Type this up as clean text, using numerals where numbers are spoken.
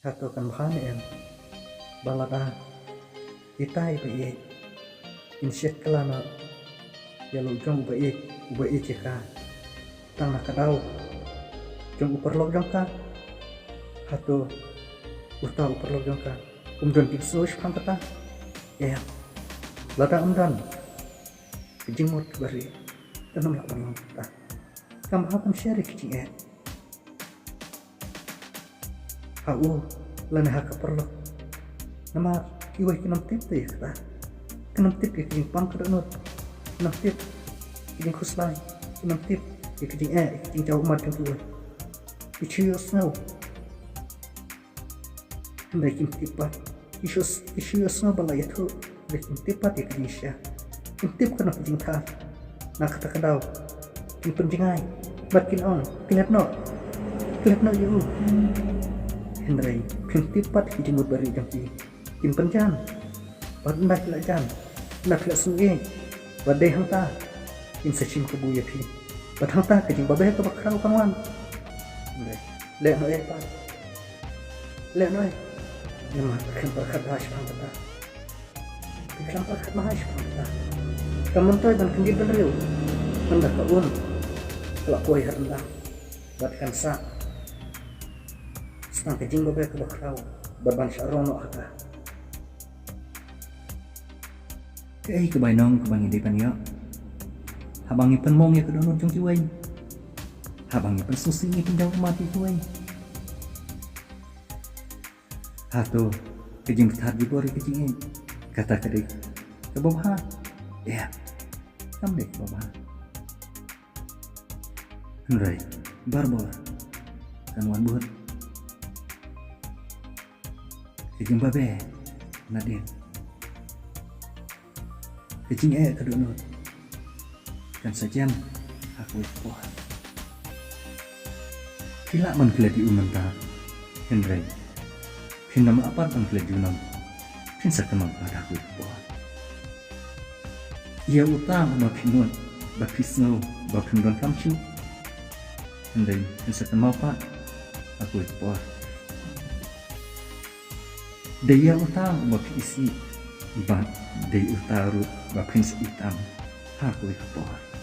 Hato kan bahane en balada itai baik insyet kelana yalu jong baik ceka tang nak kadau jong uperlok jong ka hato uta uperlok jong ka umdan piksosh pang kata ya lada umdan jingmut bari tanam lak bang kata kam hakan share kicing hau lana haka perlok nama iwai kinam tip tu ya kata kinam tip ya kicing pang kada not kinam tip kicing kuslai kinam tip ya kicing jauh mat jauh tuai kicing snow hendak kim tipat kicing snow balai itu kim tipat ya kicing sya kim tip kana kicing thar nak kata kadau kim penjingai makin on kilat no you Henry kim tipat kicing mut bari jangki kim penjan badai kelajan nak kelak sungai badai hangta kim sacim kebu ya pi bad hangta kicing babai ke bakrau kawan le no pa le no nama kan berkat hash pang kata kan berkat hash pang kata kamu tu dan kendi beriu hendak kaun kelak koi hendak buatkan sa senang kecing babai ke bakrau berban syarono kata kebai nong kebangi di pan yo habangi pen mong ya kedonor jong ciwai habangi pen susi ni pen jauh mati tuai hato kejing ketar di bori kejing kata kedik ke bawah ya kam dek bawah henrai barbor kan wan buat kejing babe nadir kecing kedonor dan sajian aku poh kila man kila di umanta Henry hinam apa tan kila junam hin sakam pada aku poh ia utang ma pinun ba pisno ba pindon kamchu Henry hin sakam apa aku poh dia utang ma pisi ba dei utaru ba pins itam aku poh